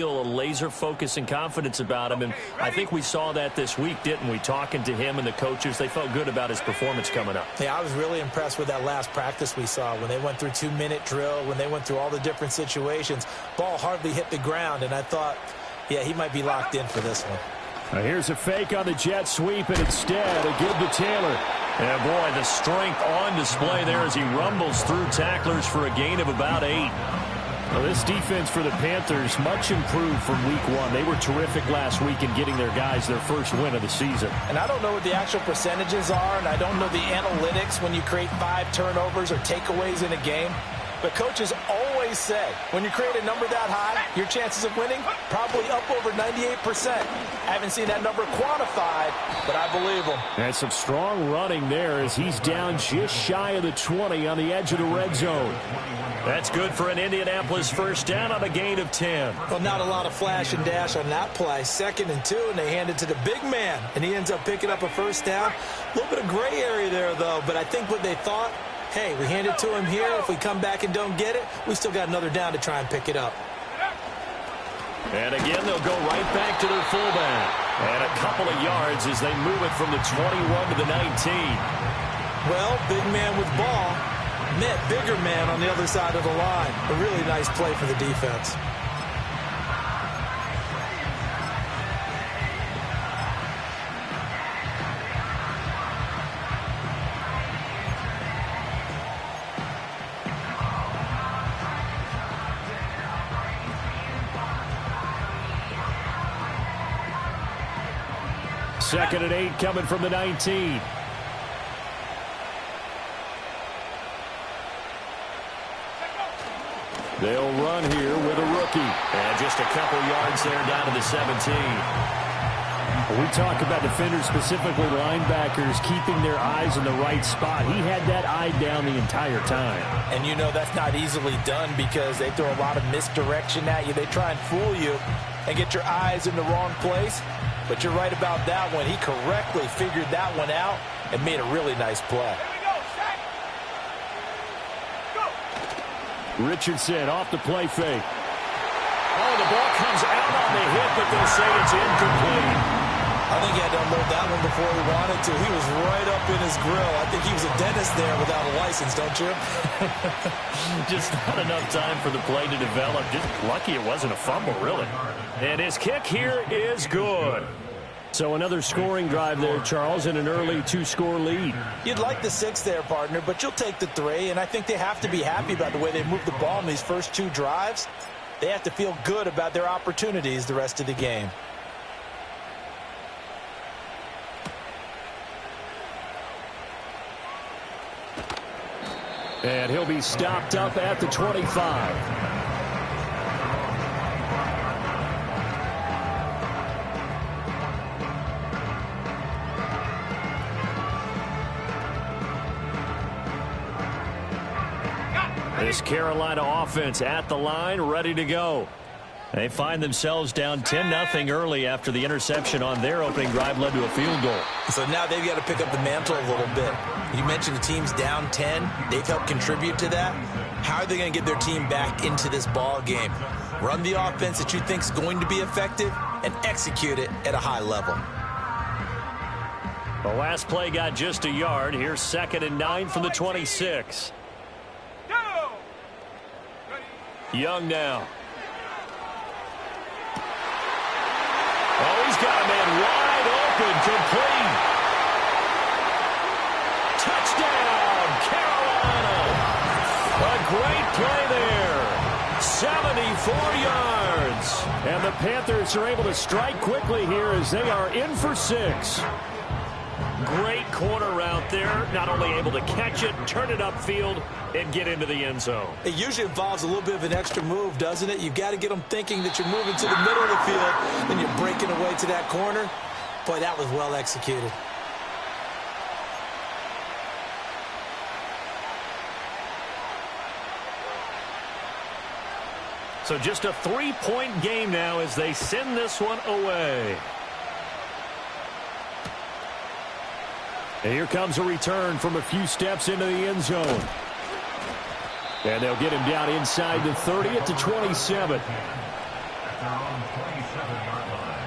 A laser focus and confidence about him, and I think we saw that this week, didn't we? Talking to him and the coaches, they felt good about his performance coming up. Yeah, I was really impressed with that last practice we saw when they went through 2-minute drill, when they went through all the different situations. Ball hardly hit the ground, and I thought, yeah, he might be locked in for this one. Now here's a fake on the jet sweep, and instead a give to Taylor. Yeah, boy, the strength on display there as he rumbles through tacklers for a gain of about 8. Well, this defense for the Panthers much improved from week 1. They were terrific last week in getting their guys their first win of the season. And I don't know what the actual percentages are, and I don't know the analytics when you create 5 turnovers or takeaways in a game. But coaches always say, when you create a number that high, your chances of winning probably up over 98%. I haven't seen that number quantified, but I believe him. And some strong running there as he's down just shy of the 20 on the edge of the red zone. That's good for an Indianapolis first down on a gain of 10. Well, not a lot of flash and dash on that play. 2nd and 2, and they hand it to the big man, and he ends up picking up a first down. A little bit of gray area there, though, but I think what they thought, hey, we hand it to him here. If we come back and don't get it, we still got another down to try and pick it up. And again, they'll go right back to their fullback. And a couple of yards as they move it from the 21 to the 19. Well, big man with ball met bigger man on the other side of the line. A really nice play for the defense. Second and 8 coming from the 19. They'll run here with a rookie. And just a couple yards there down to the 17. We talk about defenders, specifically linebackers, keeping their eyes in the right spot. He had that eye down the entire time. And you know that's not easily done because they throw a lot of misdirection at you. They try and fool you and get your eyes in the wrong place. But you're right about that one. He correctly figured that one out and made a really nice play. Richardson off the play fake. Oh, the ball comes out on the hit, but they'll say it's incomplete. I think he had to unload that one before he wanted to. He was right up in his grill. I think he was a dentist there without a license, don't you? Just not enough time for the play to develop. Just lucky it wasn't a fumble, really. And his kick here is good. So another scoring drive there, Charles, and an early 2-score lead. You'd like the 6 there, partner, but you'll take the 3, and I think they have to be happy about the way they moved the ball in these first 2 drives. They have to feel good about their opportunities the rest of the game. And he'll be stopped up at the 25. This Carolina offense at the line, ready to go. They find themselves down 10-0 early after the interception on their opening drive led to a field goal. So now they've got to pick up the mantle a little bit. You mentioned the team's down 10. They've helped contribute to that. How are they going to get their team back into this ball game? Run the offense that you think is going to be effective and execute it at a high level. The last play got just a yard. Here's 2nd and 9 from the 26. Young now. Oh, he's got a man wide open, complete. Touchdown, Carolina. A great play there. 74 yards. And the Panthers are able to strike quickly here as they are in for 6. Great corner route there. Not only able to catch it, turn it upfield, and get into the end zone. It usually involves a little bit of an extra move, doesn't it? You've got to get them thinking that you're moving to the middle of the field, then you're breaking away to that corner. Boy, that was well executed. So just a 3-point game now as they send this one away. And here comes a return from a few steps into the end zone. And they'll get him down inside the 30 at the 27. their own 27-yard line.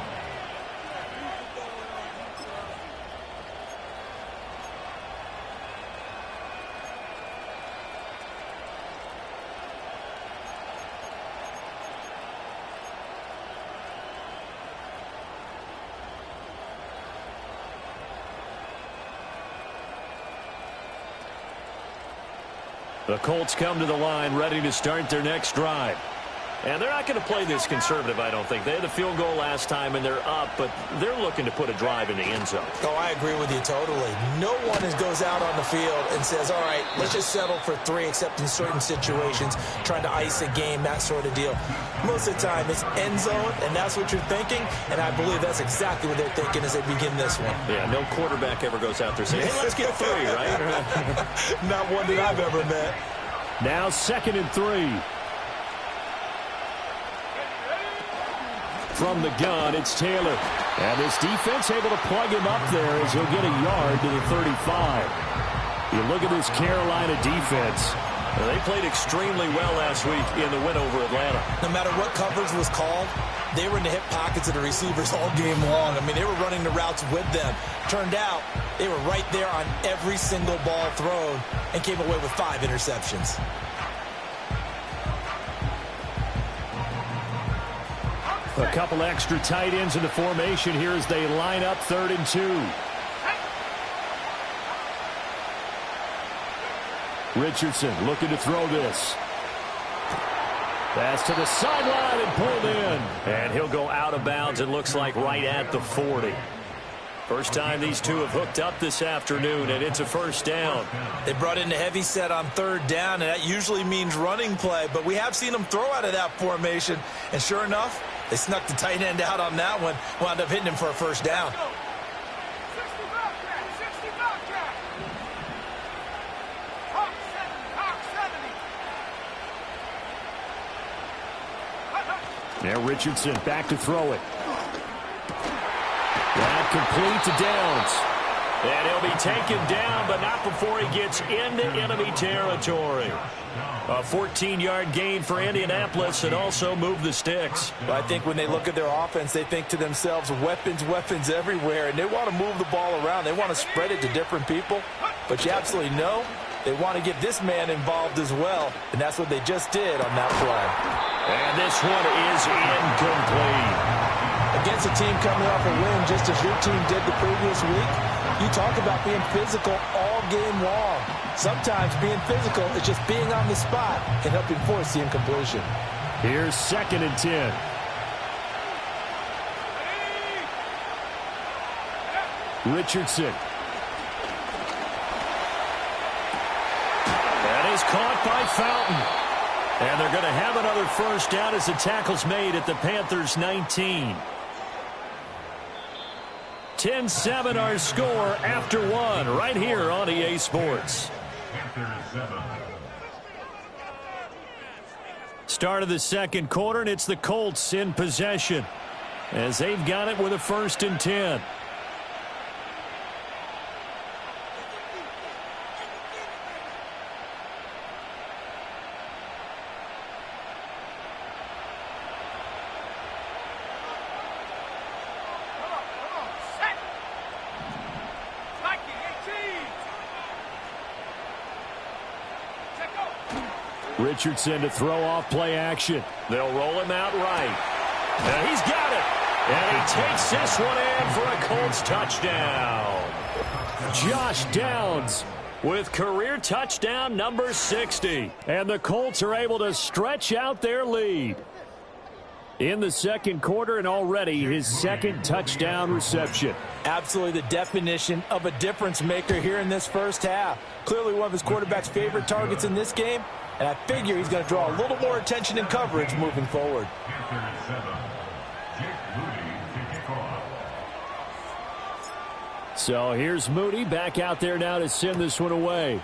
The Colts come to the line ready to start their next drive. And they're not going to play this conservative, I don't think. They had the field goal last time, and they're up, but they're looking to put a drive in the end zone. Oh, I agree with you totally. No one goes out on the field and says, all right, let's just settle for 3, except in certain situations, trying to ice a game, that sort of deal. Most of the time, it's end zone, and that's what you're thinking, and I believe that's exactly what they're thinking as they begin this one. Yeah, no quarterback ever goes out there saying, hey, let's get 3, right? Not one that I've ever met. Now 2nd and 3. From the gun, it's Taylor. And this defense able to plug him up there as he'll get a yard to the 35. You look at this Carolina defense. Well, they played extremely well last week in the win over Atlanta. No matter what coverage was called, they were in the hip pockets of the receivers all game long. I mean, they were running the routes with them. Turned out, they were right there on every single ball thrown and came away with 5 interceptions. A couple extra tight ends in the formation here as they line up 3rd and 2. Richardson looking to throw this. Pass to the sideline and pulled in. And he'll go out of bounds, it looks like right at the 40. First time these two have hooked up this afternoon, and it's a first down. They brought in the heavy set on 3rd down, and that usually means running play, but we have seen them throw out of that formation, and sure enough, they snuck the tight end out on that one, wound up hitting him for a first down. Now Richardson back to throw it. That complete to Downs. And he'll be taken down, but not before he gets into enemy territory. A 14-yard gain for Indianapolis and also move the sticks. I think when they look at their offense, they think to themselves, weapons, weapons everywhere, and they want to move the ball around. They want to spread it to different people, but you absolutely know they want to get this man involved as well, and that's what they just did on that play. And this one is incomplete. Against a team coming off a win just as your team did the previous week, you talk about being physical all game long. Sometimes being physical is just being on the spot and helping force the incompletion. Here's 2nd and 10. Richardson. That is caught by Fountain. And they're going to have another first down as the tackle's made at the Panthers' 19. 10-7 our score after 1 right here on EA Sports. Start of the second quarter, and it's the Colts in possession as they've got it with a 1st and 10. Richardson to throw off play action. They'll roll him out right. And he's got it. And he takes this one in for a Colts touchdown. Josh Downs with career touchdown number 60. And the Colts are able to stretch out their lead in the second quarter, and already his 2nd touchdown reception. Absolutely the definition of a difference maker here in this first half. Clearly one of his quarterback's favorite targets in this game, and I figure he's going to draw a little more attention and coverage moving forward. So here's Moody back out there now to send this one away.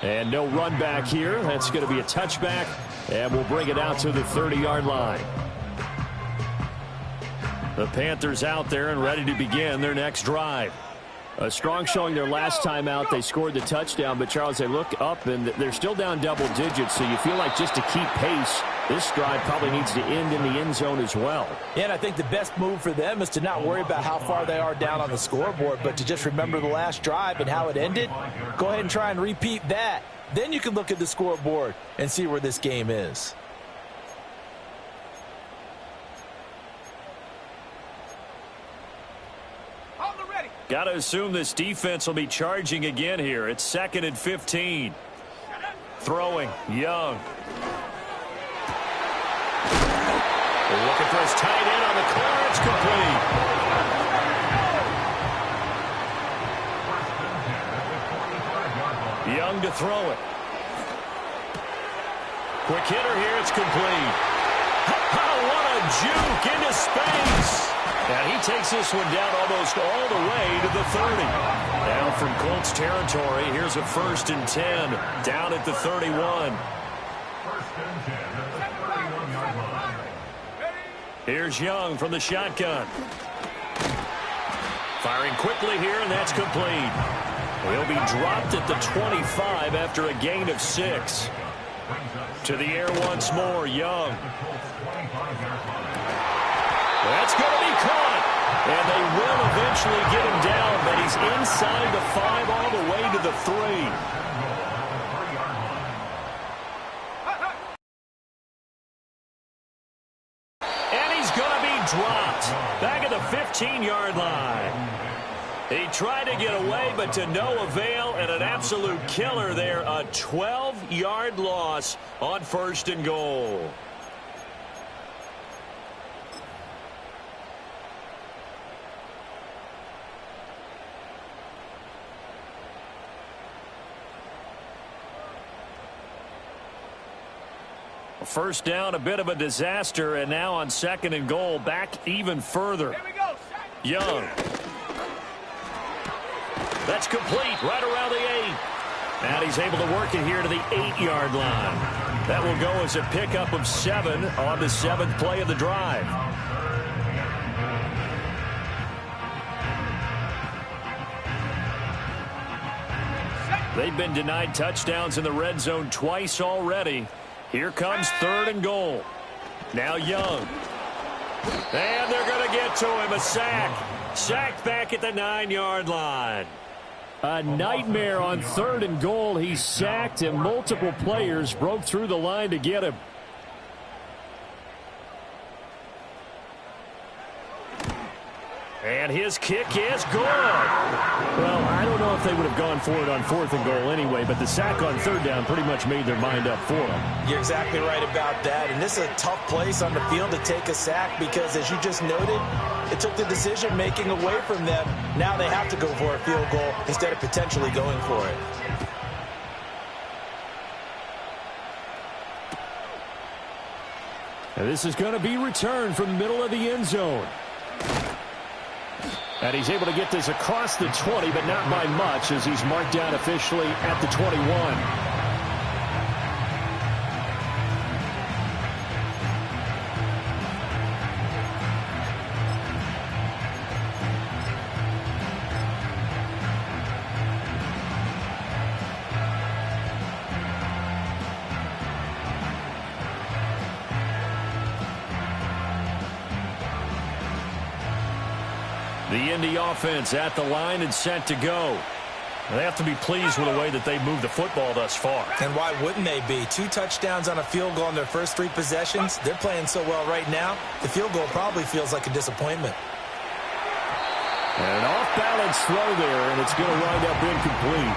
And no run back here. That's going to be a touchback, and we'll bring it out to the 30-yard line. The Panthers out there and ready to begin their next drive. A strong showing their last time out. They scored the touchdown, but Charles, they look up and they're still down double digits, so you feel like just to keep pace, this drive probably needs to end in the end zone as well. Yeah, and I think the best move for them is to not worry about how far they are down on the scoreboard, but to just remember the last drive and how it ended. Go ahead and try and repeat that. Then you can look at the scoreboard and see where this game is. Got to assume this defense will be charging again here. It's 2nd and 15. Throwing, Young. They're looking for his tight end on the corner. It's complete. Young to throw it. Quick hitter here. It's complete. What a juke into space. And he takes this one down almost all the way to the 30. Now from Colts territory, here's a 1st and 10 down at the 31. 1st and 10 at the 31-yard line. Here's Young from the shotgun. Firing quickly here, and that's complete. He'll be dropped at the 25 after a gain of 6. To the air once more, Young. That's going to be caught. And they will eventually get him down, but he's inside the 5 all the way to the 3. And he's going to be dropped back at the 15-yard line. He tried to get away, but to no avail, and an absolute killer there. A 12-yard loss on 1st and goal. First down, a bit of a disaster, and now on 2nd and goal, back even further. Here we go. Young. That's complete, right around the 8. And he's able to work it here to the 8-yard line. That will go as a pickup of 7 on the 7th play of the drive. They've been denied touchdowns in the red zone twice already. Here comes 3rd and goal. Now Young. And they're going to get to him. A sack. Sacked back at the 9-yard line. A nightmare on 3rd and goal. He's sacked, and multiple players broke through the line to get him. And his kick is good. Well, I don't know if they would have gone for it on 4th and goal anyway, but the sack on 3rd down pretty much made their mind up for them. You're exactly right about that. And this is a tough place on the field to take a sack because, as you just noted, it took the decision-making away from them. Now they have to go for a field goal instead of potentially going for it. And this is going to be returned from the middle of the end zone. And he's able to get this across the 20, but not by much, as he's marked down officially at the 21. The Indy offense at the line and set to go. They have to be pleased with the way that they've moved the football thus far. And why wouldn't they be? 2 touchdowns on a field goal in their first 3 possessions. They're playing so well right now, the field goal probably feels like a disappointment. And an off-balance throw there, and it's going to wind up incomplete.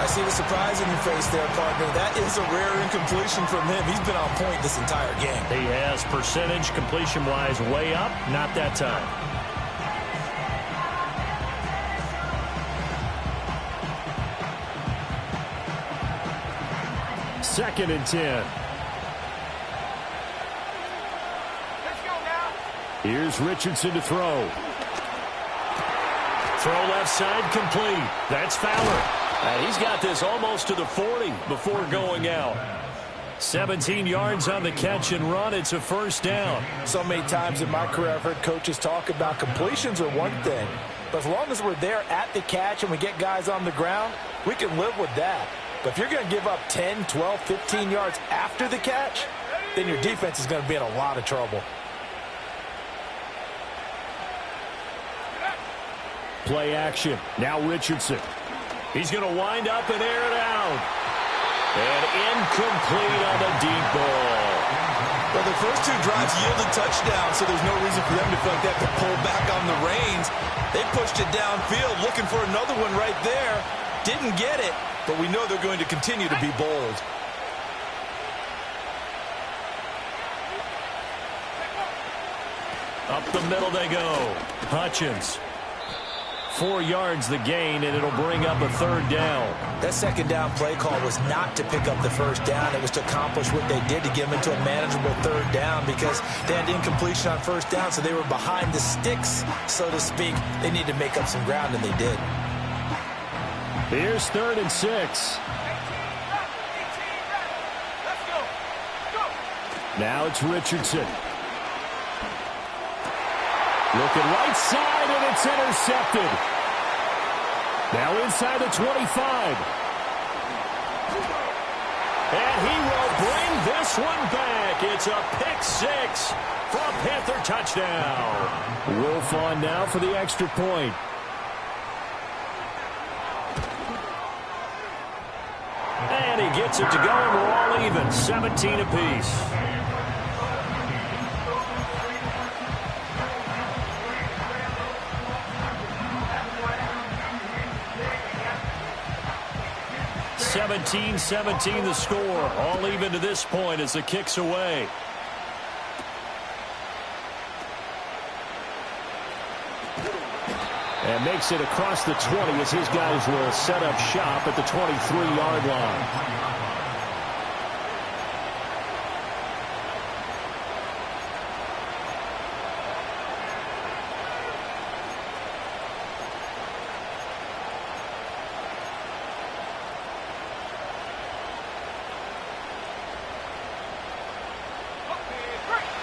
I see the surprise in your face there, partner. That is a rare incompletion from him. He's been on point this entire game. He has percentage completion-wise way up, not that time. 2nd and 10. Let's go now. Here's Richardson to throw. Throw left side complete. That's Fowler. And he's got this almost to the 40 before going out. 17 yards on the catch and run. It's a first down. So many times in my career I've heard coaches talk about completions are one thing, But as long as we're there at the catch and we get guys on the ground, we can live with that. But if you're going to give up 10, 12, 15 yards after the catch, then your defense is going to be in a lot of trouble. Play action. Now Richardson. He's going to wind up and air it out. And incomplete on the deep ball. Well, the first two drives yielded touchdowns, so there's no reason for them to feel like they have to pull back on the reins. They pushed it downfield, looking for another one right there. Didn't get it, but we know they're going to continue to be bold. Up the middle they go. Hutchins. 4 yards the gain, and it'll bring up a third down. That second down play call was not to pick up the first down. It was to accomplish what they did to get them into a manageable third down because they had incompletion on first down, so they were behind the sticks, so to speak. They needed to make up some ground, and they did. Here's 3rd and 6. Now it's Richardson. Looking right side, and it's intercepted. Now inside the 25. And he will bring this one back. It's a pick 6 for a Panther touchdown. Wolf on now for the extra point. And he gets it to go, and we're all even. 17 apiece. (17-17) the score. All even to this point as the kick's away. And makes it across the 20 as his guys will set up shop at the 23-yard line.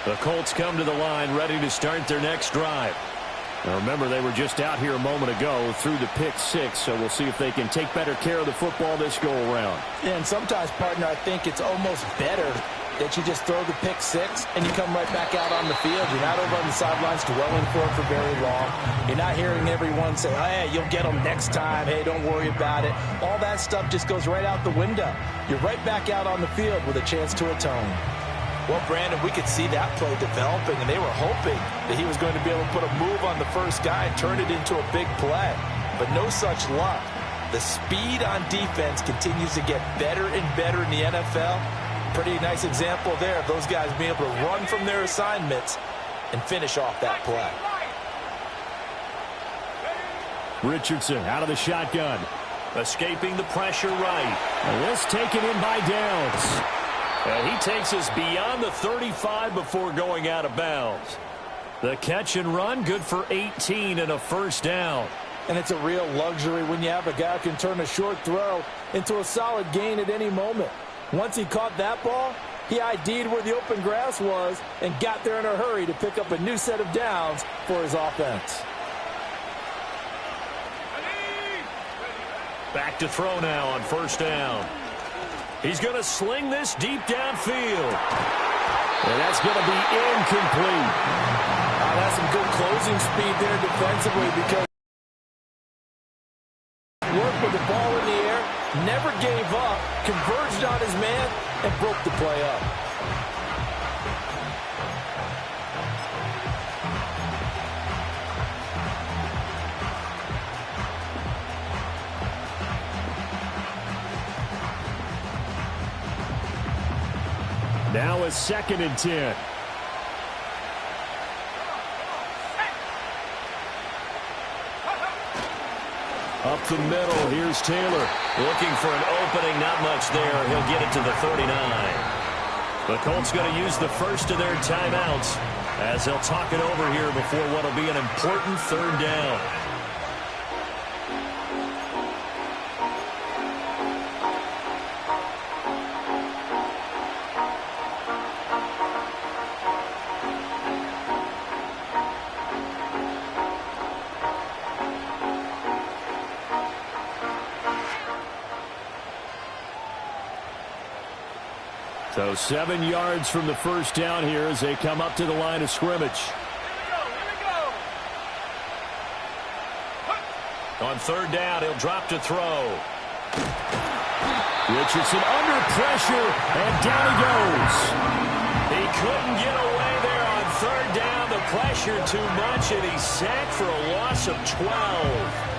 The Colts come to the line ready to start their next drive. Now remember, they were just out here a moment ago through the pick 6, so we'll see if they can take better care of the football this go-around. Yeah, and sometimes, partner, I think it's almost better that you just throw the pick 6 and you come right back out on the field. You're not over on the sidelines dwelling for very long. You're not hearing everyone say, oh, hey, you'll get them next time. Hey, don't worry about it. All that stuff just goes right out the window. You're right back out on the field with a chance to atone. Well, Brandon, we could see that play developing, and they were hoping that he was going to be able to put a move on the first guy and turn it into a big play. But no such luck. The speed on defense continues to get better and better in the NFL. Pretty nice example there of those guys being able to run from their assignments and finish off that play. Richardson out of the shotgun. Escaping the pressure right. And this taken in by Downs. And he takes us beyond the 35 before going out of bounds. The catch and run, good for 18 and a first down. And it's a real luxury when you have a guy who can turn a short throw into a solid gain at any moment. Once he caught that ball, he ID'd where the open grass was and got there in a hurry to pick up a new set of downs for his offense. Back to throw now on first down. He's going to sling this deep downfield. And that's going to be incomplete. That's some good closing speed there defensively because he worked with the ball in the air, never gave up, converged on his man, and broke the play up. Now a 2nd and 10. Up the middle, here's Taylor. Looking for an opening, not much there. He'll get it to the 39. The Colts going to use the first of their timeouts as they'll talk it over here before what will be an important third down. So 7 yards from the first down here as they come up to the line of scrimmage. Here we go. On third down, he'll drop to throw. Richardson under pressure, and down he goes. He couldn't get away there on third down. The pressure too much, and he's sacked for a loss of 12.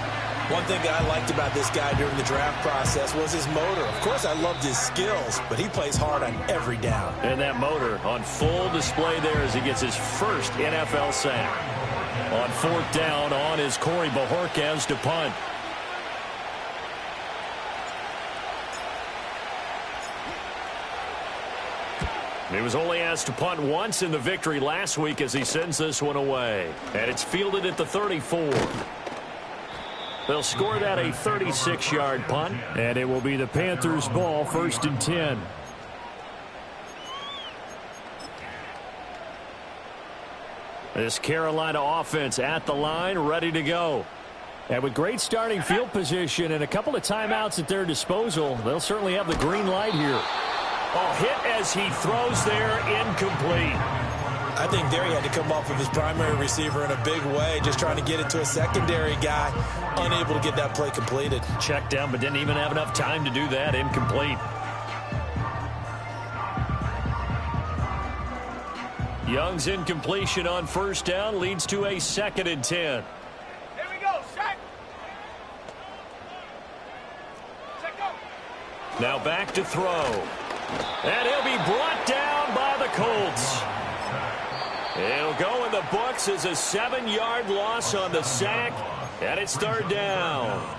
One thing that I liked about this guy during the draft process was his motor. Of course, I loved his skills, but he plays hard on every down. And that motor on full display there as he gets his first NFL sack. On fourth down, on is Corey Bojorquez to punt. He was only asked to punt once in the victory last week as he sends this one away. And it's fielded at the 34. They'll score that a 36-yard punt. And it will be the Panthers' ball, 1st and 10. This Carolina offense at the line, ready to go. And with great starting field position and a couple of timeouts at their disposal, they'll certainly have the green light here. Oh, hit as he throws there, incomplete. I think there he had to come off of his primary receiver in a big way, just trying to get it to a secondary guy, unable to get that play completed. Checked down, but didn't even have enough time to do that. Incomplete. Young's incompletion on first down leads to a 2nd and 10. Here we go. Set. Set, go. Now back to throw. And he'll be brought down by the Colts. It'll go in the books as a 7-yard loss on the sack, and it's third down.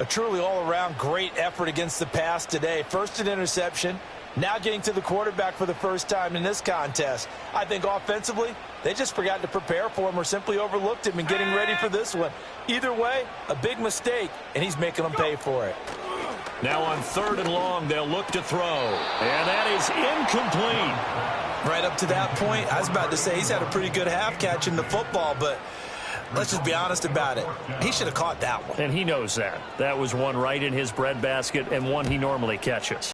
A truly all-around great effort against the pass today. First an interception, now getting to the quarterback for the first time in this contest. I think offensively, they just forgot to prepare for him or simply overlooked him in getting ready for this one. Either way, a big mistake, and he's making them pay for it. Now on 3rd and long, they'll look to throw. And that is incomplete. Right up to that point, I was about to say he's had a pretty good half catching the football, but let's just be honest about it. He should have caught that one. And he knows that. That was one right in his breadbasket and one he normally catches.